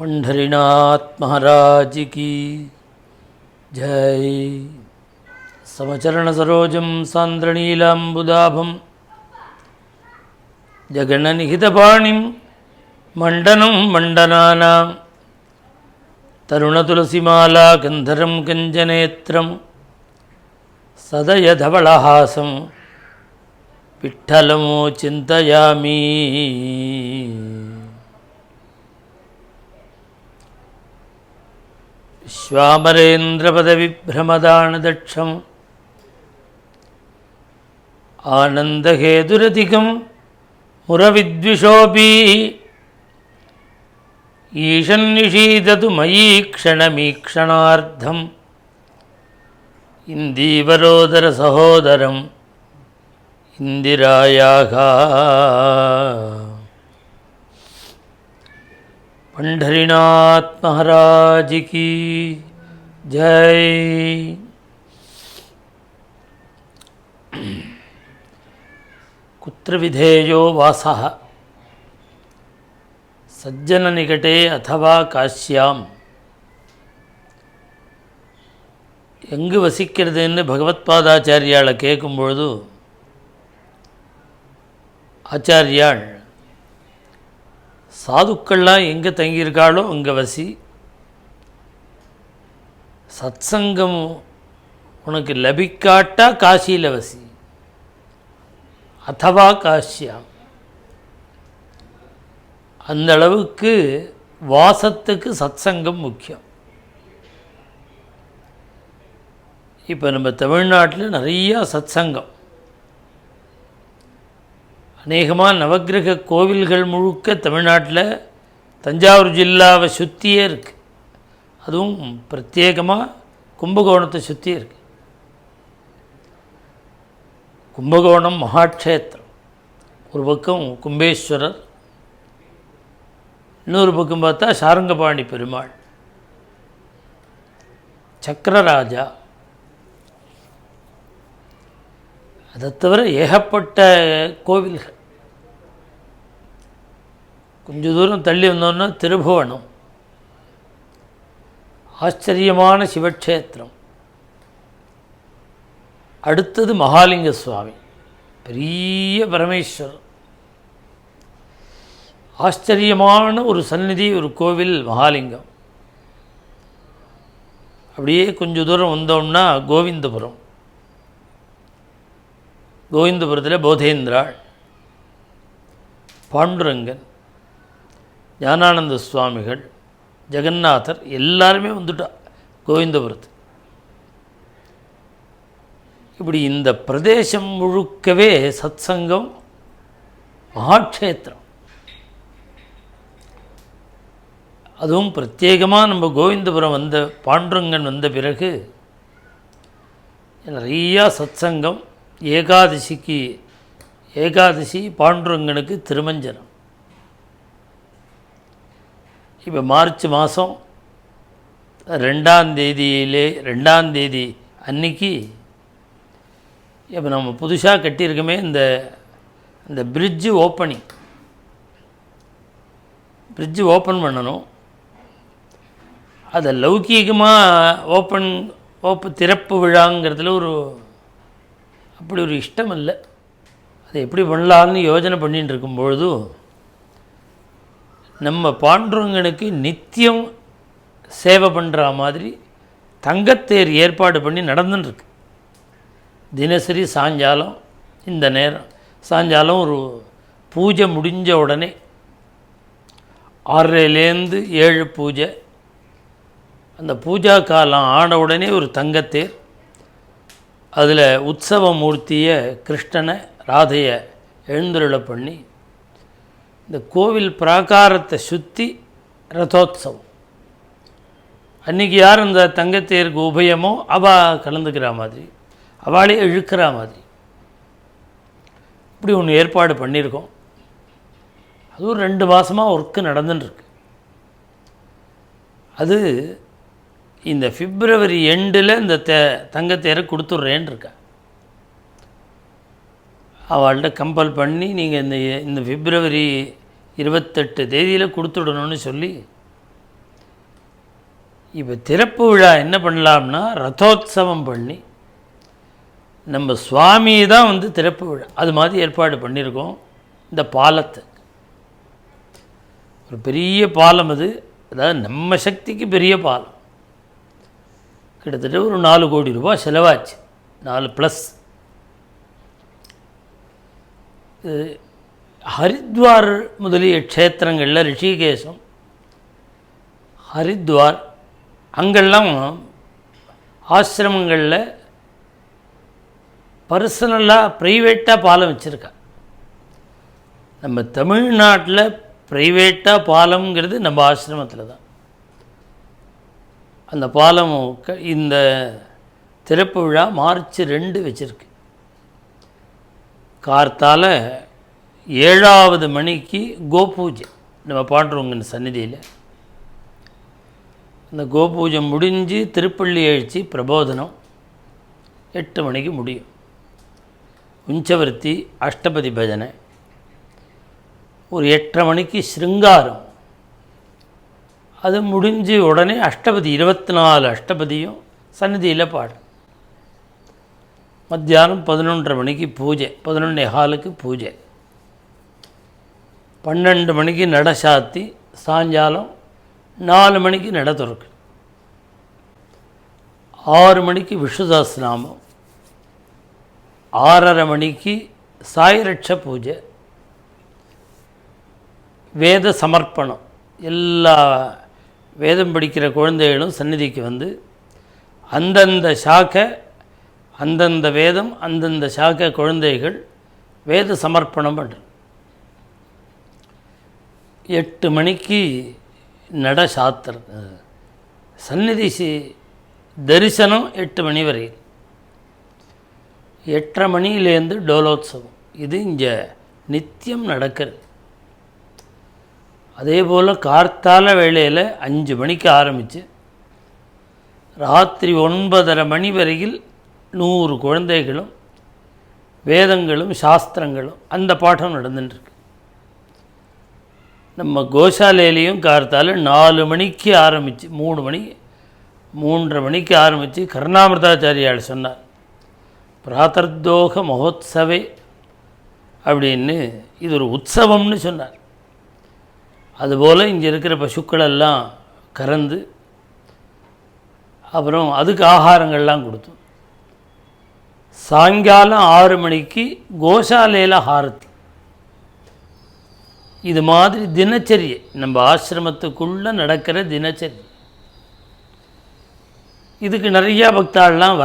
पंढरीनाथ महाराज की जय। समचरण सरोजं सान्द्रनीलाम्बुदाभं जगन्निहितपाणिं मण्डनं मण्डनानां तरुणतुलसीमाला गन्धरं कञ्जनेत्रं सदयधवलहासं विठ्ठलं चिन्तयामि। विश्वामरेन्द्रपदविभ्रमदानदक्षम् आनन्दहेतुरधिकं मुरविद्विषोऽपि ईशन्निषीदतु मयि क्षणमीक्षणार्धम् इन्दीवरोदरसहोदरम् इन्दिरायाः। पंढरीनाथ महाराज की जय। कुत्र विधेयो वासः सज्जन निकटे अथवा काश्याम எங்கு வசிக்கிறதுன்னு பகவத்பாதாச்சாரியாளை கேட்கும்பொழுது ஆச்சாரியாள் சாதுக்கள்லாம் எங்கே தங்கியிருக்காளோ அங்கே வசி, சத்சங்கம் உனக்கு லபிக்காட்டா காசியில் வசி, அத்தவா காஷ்யாம். அந்த அளவுக்கு வாசத்துக்கு சத்சங்கம் முக்கியம். இப்போ நம்ம தமிழ்நாட்டில் நிறையா சத்சங்கம், அநேகமாக நவக்கிரக கோவில்கள் முழுக்க தமிழ்நாட்டில் தஞ்சாவூர் ஜில்லாவை சுற்றியே இருக்குது. அதுவும் பிரத்யேகமாக கும்பகோணத்தை சுற்றியே இருக்குது. கும்பகோணம் மகாட்சேத்திரம். ஒரு பக்கம் கும்பேஸ்வரர், இன்னொரு பக்கம் பார்த்தா சாரங்கபாணி பெருமாள், சக்கரராஜா. அதை தவிர ஏகப்பட்ட கோவில்கள். கொஞ்சம் தூரம் தள்ளி வந்தோன்னா திருபுவனம், ஆச்சரியமான சிவக்ஷேத்திரம். அடுத்தது மகாலிங்க சுவாமி, பெரிய பரமேஸ்வரர், ஆச்சரியமான ஒரு சந்நிதி, ஒரு கோவில் மகாலிங்கம். அப்படியே கொஞ்சம் தூரம் வந்தோம்னா கோவிந்தபுரம். கோவிந்தபுரத்தில் போதேந்திராள், பாண்டுரங்கன், ஞானானந்த சுவாமிகள், ஜெகநாதர் எல்லாருமே வந்துட்டா கோவிந்தபுரத்து. இப்படி இந்த பிரதேசம் முழுக்கவே சத்சங்கம், மகாட்சேத்திரம். அதுவும் பிரத்யேகமாக நம்ம கோவிந்தபுரம் வந்த பாண்டுரங்கன் வந்த பிறகு நிறையா சத்சங்கம். ஏகாதசி பாண்டுரங்கனுக்கு திருமஞ்சனம். இப்போ மார்ச் மாதம் 2ஆம் தேதி அன்னைக்கு இப்போ நம்ம புதுசாக கட்டியிருக்கோமே இந்த பிரிட்ஜு ஓப்பன் பண்ணணும். அதை லௌகீகமாக திறப்பு விழாங்கிறதுல அப்படி ஒரு இஷ்டம் இல்லை. அதை எப்படி பண்ணலான்னு யோஜனை பண்ணிட்டு இருக்கும்பொழுது நம்ம பாண்டுரங்கனுக்கு நித்தியம் சேவை பண்ணுற மாதிரி தங்கத்தேர் ஏற்பாடு பண்ணி நடந்துட்டுருக்கு. தினசரி சாயங்காலம், இந்த நேரம் சாயங்காலம் ஒரு பூஜை முடிஞ்ச உடனே 6லேருந்து 7 பூஜை. அந்த பூஜா காலம் ஆன உடனே ஒரு தங்கத்தேர், அதில் உற்சவ மூர்த்தியை கிருஷ்ணனை ராதையை எழுந்தருளை பண்ணி இந்த கோவில் பிராகாரத்தை சுற்றி ரதோத்சவம். அன்றைக்கி யார் இந்த தங்கத்தேருக்கு உபயமோ அவள் கலந்துக்கிற மாதிரி, அவளே இழுக்கிற மாதிரி இப்படி ஒன்று ஏற்பாடு பண்ணியிருக்கோம். அதுவும் 2 மாதமாக ஒர்க்கு நடந்துட்டுருக்கு. அது இந்த பிப்ரவரி எண்டில் இந்த தங்கத்தேரை கொடுத்துட்றேன்னு இருக்கா. அவள்கிட்ட கம்பல் பண்ணி நீங்கள் இந்த பிப்ரவரி 28 தேதியில் கொடுத்துடணும்னு சொல்லி இப்போ திறப்பு விழா என்ன பண்ணலாம்னா ரதோத்சவம் பண்ணி நம்ம சுவாமி தான் வந்து திறப்பு விழா அது மாதிரி ஏற்பாடு பண்ணியிருக்கோம். இந்த பாலத்தை ஒரு பெரிய பாலம் அது, அதாவது நம்ம சக்திக்கு பெரிய பாலம். கிட்டத்தட்ட ஒரு 4 கோடி ரூபாய் செலவாச்சு, 4+. ஹரித்வார் முதலிய க்ஷேத்திரங்களில் ரிஷிகேஷம், ஹரித்வார் அங்கெல்லாம் ஆசிரமங்களில் பர்சனலாக ப்ரைவேட்டாக பாலம் வச்சுருக்கா. நம்ம தமிழ்நாட்டில் ப்ரைவேட்டாக பாலம்ங்கிறது நம்ம ஆசிரமத்தில் தான். அந்த பாலம் இந்த திறப்பு விழா மார்ச் 2 வச்சுருக்கு. கார்த்தால 7வது மணிக்கு கோபூஜை நம்ம பாண்டுறவங்க சந்நிதியில். அந்த கோபூஜை முடிஞ்சு திருப்பள்ளி எழுச்சி பிரபோதனம் 8 மணிக்கு முடியும். உஞ்சவர்த்தி அஷ்டபதி பஜனை ஒரு 8:30 மணிக்கு ஸ்ருங்காரம். அது முடிஞ்சு உடனே அஷ்டபதி 24 அஷ்டபதியும் சந்நிதியில் பாடும். மத்தியானம் 11:30 மணிக்கு பூஜை, 11:15க்கு பூஜை, 12 மணிக்கு நட சாத்தி, சாயங்காலம் 4 மணிக்கு நட திறக்கு, 6 மணிக்கு விஷ்ணு சஹஸ்ரநாமம், 6:30 மணிக்கு சாய்ரட்ச பூஜை, வேத சமர்ப்பணம். எல்லா வேதம் படிக்கிற குழந்தைகளும் சந்நிதிக்கு வந்து அந்தந்த சாக்கை, அந்தந்த வேதம், அந்தந்த சாக்கை குழந்தைகள் வேத சமர்ப்பணம் பண்ணுறது. 8 மணிக்கு நட சாத்திரம், சந்நிதி தரிசனம் 8 மணி வரையில். 8:30 மணியிலேருந்து டோலோத்சவம். இது இங்கே நித்தியம் நடக்கிறது. அதே போல் கார்த்தால வேளையில் 5 மணிக்கு ஆரம்பித்து ராத்திரி 9:30 மணி வரையில் 100 குழந்தைகளும் வேதங்களும் சாஸ்திரங்களும் அந்த பாடம் நடந்துட்டுருக்கு. நம்ம கோசாலையிலையும் கார்த்தால 4 மணிக்கு ஆரம்பித்து 3:30 மணிக்கு ஆரம்பித்து கருணாமிர்தாச்சாரியால் சொன்னார், பிராத்தர்தோக மகோத்சவே அப்படின்னு. இது ஒரு உற்சவம்னு சொன்னார். அதுபோல் இங்கே இருக்கிற பசுக்களெல்லாம் கறந்து அப்புறம் அதுக்கு ஆகாரங்கள்லாம் கொடுத்தோம். சாயங்காலம் 6 மணிக்கு கோசாலையில் ஹாரதி. இது மாதிரி தினச்சரியை நம்ம ஆசிரமத்துக்குள்ளே நடக்கிற தினச்சரி. இதுக்கு நிறையா பக்தாள்லாம்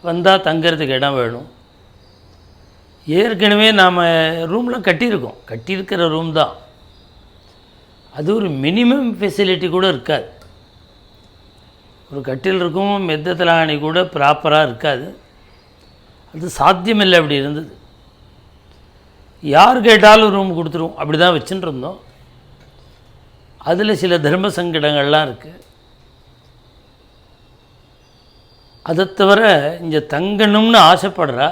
வந்தால் தங்கிறதுக்கு இடம் வேணும். ஏற்கனவே நாம் ரூமில் கட்டியிருக்கிற ரூம் தான். அது ஒரு மினிமம் ஃபெசிலிட்டி கூட இருக்காது. ஒரு கட்டில் இருக்கும், மெத்தலாணி கூட ப்ராப்பராக இருக்காது. அது சாத்தியமில்லை. அப்படி இருந்தது. யார் கேட்டாலும் ரூம் கொடுத்துருவோம், அப்படி தான் வச்சுட்டு இருந்தோம். அதில் சில தர்ம சங்கடங்கள்லாம் இருக்குது. அதை தவிர இங்கே தங்கணும்னு ஆசைப்படுறா,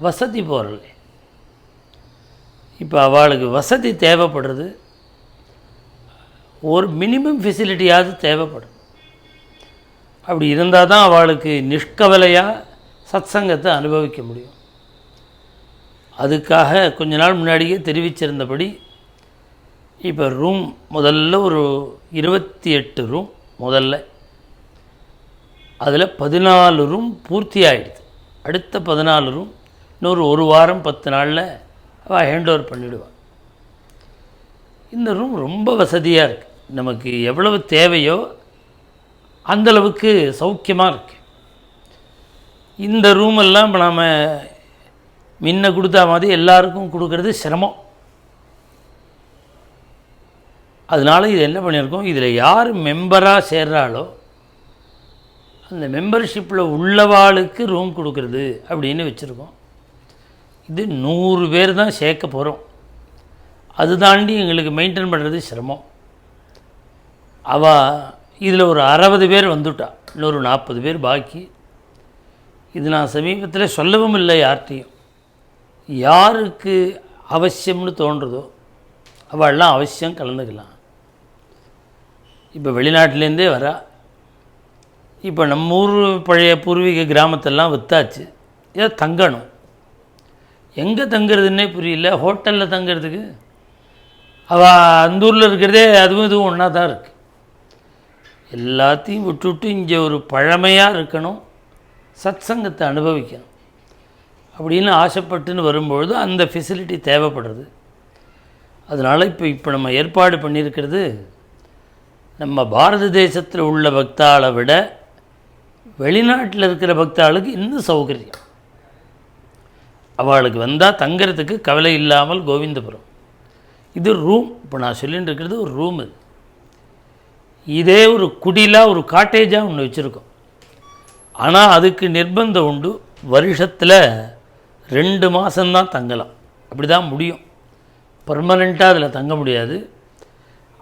வசதி போகிறல. இப்போ அவளுக்கு வசதி தேவைப்படுறது, ஒரு மினிமம் ஃபெசிலிட்டியாவது தேவைப்படும். அப்படி இருந்தால் தான் அவளுக்கு நிஷ்கவலையாக சத்சங்கத்தை அனுபவிக்க முடியும். அதுக்காக கொஞ்ச நாள் முன்னாடியே தெரிவிச்சிருந்தபடி இப்போ ரூம் முதல்ல ஒரு 28 ரூம் முதல்ல, அதில் 14 ரூம் பூர்த்தி ஆகிடுது. அடுத்த 14 ரூம் இன்னொரு 1 வாரம் 10 நாளில் அவள் ஹேண்ட் ஓவர் பண்ணிவிடுவாள். இந்த ரூம் ரொம்ப வசதியாக இருக்குது. நமக்கு எவ்வளவு தேவையோ அந்தளவுக்கு சௌக்கியமாக இருக்குது. இந்த ரூமெல்லாம் இப்போ நாம் முன்ன கொடுத்தா மாதிரி எல்லாருக்கும் கொடுக்கறது சிரமம். அதனால் இது என்ன பண்ணியிருக்கோம், இதில் யார் மெம்பராக சேர்றாளோ அந்த மெம்பர்ஷிப்பில் உள்ளவாளுக்கு ரூம் கொடுக்கறது அப்படின்னு வச்சுருக்கோம். இது 100 பேர் தான் சேர்க்க போகிறோம். அது தாண்டி எங்களுக்கு மெயின்டைன் பண்ணுறது சிரமம். அவள் இதில் ஒரு 60 பேர் வந்துட்டா, இன்னொரு 40 பேர் பாக்கி. இது நான் சமீபத்தில் சொல்லவும் இல்லை யார்கிட்டையும். யாருக்கு அவசியம்னு தோன்றதோ அவள்லாம் அவசியம் கலந்துக்கலாம். இப்போ வெளிநாட்டிலேருந்தே வரா. இப்போ நம்ம ஊர் பழைய பூர்வீக கிராமத்தெல்லாம் விற்றாச்சு. ஏதோ தங்கணும், எங்கே தங்குறதுன்னே புரியல. ஹோட்டலில் தங்கிறதுக்கு அந்த ஊரில் இருக்கிறதே அதுவும் இதுவும் ஒன்றா தான் இருக்குது. எல்லாத்தையும் விட்டுவிட்டு இங்கே ஒரு பழமையாக இருக்கணும், சத்சங்கத்தை அனுபவிக்கணும் அப்படின்னு ஆசைப்பட்டுன்னு வரும்பொழுது அந்த ஃபெசிலிட்டி தேவைப்படுறது. அதனால் இப்போ நம்ம ஏற்பாடு பண்ணியிருக்கிறது நம்ம பாரத தேசத்தில் உள்ள பக்தாளை விட வெளிநாட்டில் இருக்கிற பக்தாளுக்கு இன்னும் சௌகரியம். அவளுக்கு வந்தால் தங்கிறதுக்கு கவலை இல்லாமல் கோவிந்தபுரம். இது ரூம். இப்போ நான் சொல்லிட்டு இருக்கிறது ஒரு ரூம். இதே ஒரு குடிலாக ஒரு காட்டேஜாக ஒன்று வச்சுருக்கோம். ஆனால் அதுக்கு நிர்பந்தம் உண்டு. வருஷத்தில் 2 மாதம்தான் தங்கலாம். அப்படி தான் முடியும். பர்மனெண்ட்டாக அதில் தங்க முடியாது.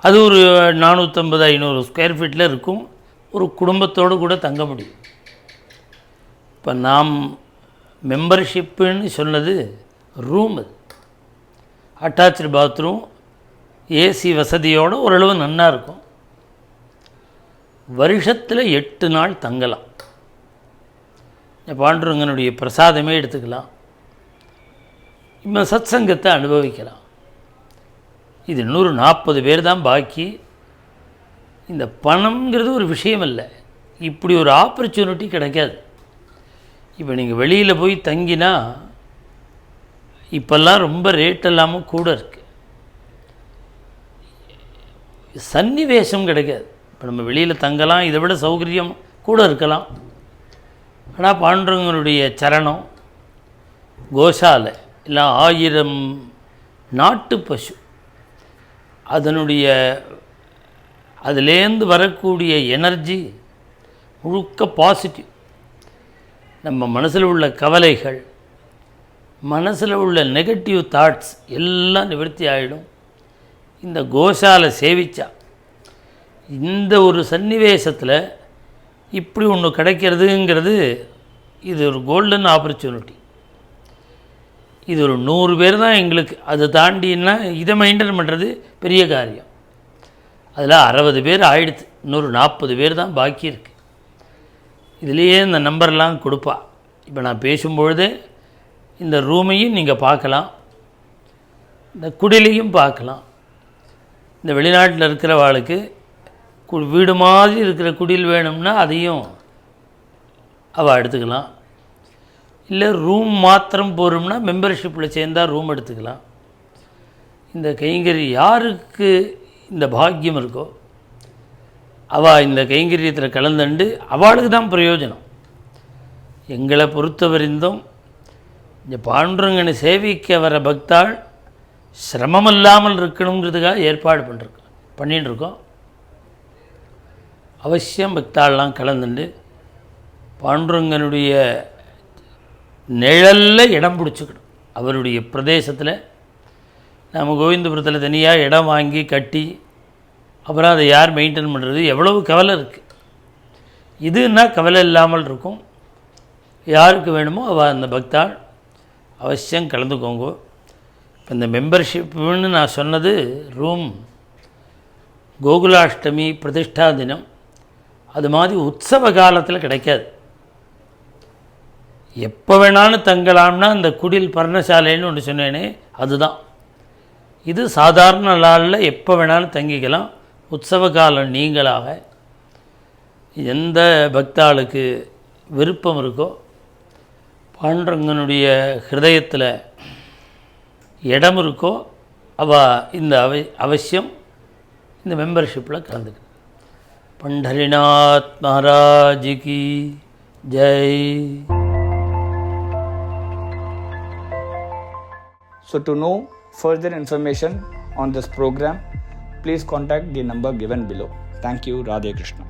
அது ஒரு 450-500 ஸ்கொயர் ஃபீட்டில் இருக்கும். ஒரு குடும்பத்தோடு கூட தங்க முடியும். இப்போ நாம் மெம்பர்ஷிப்புன்னு சொன்னது ரூம். அது அட்டாச்சு பாத்ரூம், ஏசி வசதியோடு ஓரளவு நன்னா இருக்கும். வருஷத்தில் 8 நாள் தங்கலாம். பாண்டுரங்கனுடைய பிரசாதமே எடுத்துக்கலாம். இப்போ சத்சங்கத்தை அனுபவிக்கலாம். இது 140 பேர் தான் பாக்கி. இந்த பணம்ங்கிறது ஒரு விஷயம் இல்லை. இப்படி ஒரு ஆப்பர்ச்சுனிட்டி கிடைக்காது. இப்போ நீங்கள் வெளியில் போய் தங்கினா இப்போல்லாம் ரொம்ப ரேட் இல்லாமல் கூட இருக்குது. சன்னிவேஷம் கிடைக்காது. இப்போ நம்ம வெளியில் தங்கலாம், இதை விட சௌகரியம் கூட இருக்கலாம். ஆனால் பாண்டுரங்கனுடைய சரணம், கோசாலை இல்லை 1000 நாட்டு பசு, அதுலேருந்து வரக்கூடிய எனர்ஜி முழுக்க பாசிட்டிவ். நம்ம மனசில் உள்ள கவலைகள், மனசில் உள்ள நெகட்டிவ் தாட்ஸ் எல்லாம் நிவர்த்தி ஆகிடும். இந்த கோசாலை சேவிச்சா இந்த ஒரு சன்னிவேசத்தில் இப்படி ஒன்று கிடைக்கிறதுங்கிறது இது ஒரு கோல்டன் ஆப்பர்ச்சுனிட்டி. இது ஒரு 100 பேர் தான் எங்களுக்கு. அதை தாண்டின்னா இதை மெயின்டைன் பண்ணுறது பெரிய காரியம். அதில் 60 பேர் ஆயிடுத்து. இன்னொரு 40 பேர் தான் பாக்கி இருக்குது. இதுலேயே இந்த நம்பர்லாம் கொடுப்பா. இப்போ நான் பேசும்பொழுதே இந்த ரூமையும் நீங்கள் பார்க்கலாம், இந்த குடிலையும் பார்க்கலாம். இந்த வெளிநாட்டில் இருக்கிறவாளுக்கு வீடு மாதிரி இருக்கிற குடில் வேணும்னா அதையும் அவள் எடுத்துக்கலாம். இல்லை ரூம் மாத்திரம் போகிறோம்னா மெம்பர்ஷிப்பில் சேர்ந்தால் ரூம் எடுத்துக்கலாம். இந்த கைங்கரி யாருக்கு இந்த பாக்கியம் இருக்கோ அவள் இந்த கைங்கரியத்தில் கலந்துண்டு அவளுக்கு தான் பிரயோஜனம். எங்களை பொறுத்தவரைந்தும் இந்த பாண்டுரங்கனை சேவிக்க வர பக்தாள் சிரமம் இல்லாமல் இருக்கணுங்கிறதுக்காக ஏற்பாடு பண்ணிட்டு இருக்கோம். அவசியம் பக்தாள்லாம் கலந்துண்டு பாண்டுரங்கனுடைய நிழலில் இடம் பிடிச்சிக்கணும். அவருடைய பிரதேசத்தில் நம்ம கோவிந்தபுரத்தில் தனியாக இடம் வாங்கி கட்டி அப்புறம் அதை யார் மெயின்டைன் பண்ணுறது, எவ்வளவு கவலை இருக்குது. இதுன்னா கவலை இல்லாமல் இருக்கும். யாருக்கு வேணுமோ அவள் அந்த பக்தாள் அவசியம் கலந்துக்கோங்க. இப்போ இந்த மெம்பர்ஷிப்புன்னு நான் சொன்னது ரூம், கோகுலாஷ்டமி, பிரதிஷ்டா தினம், அது மாதிரி உற்சவ காலத்தில் கிடைக்காது. எப்போ வேணாலும் தங்கலாம்னா அந்த குடில் பர்ணசாலைன்னு ஒன்று சொன்னேனே அதுதான். இது சாதாரண நாளில் எப்போ வேணாலும் தங்கிக்கலாம். உற்சவ காலம் நீங்களாக எந்த பக்தாளுக்கு விருப்பம் இருக்கோ பாண்டுரங்கனுடைய ஹிருதயத்தில் இடம் இருக்கோ அவள் இந்த அவசியம் இந்த மெம்பர்ஷிப்பில் கலந்துக்கணும். பண்டரிநாத் மகாராஜ் கி Jai. So to know further information on this program, please contact the number given below. Thank you. Radhe Krishna.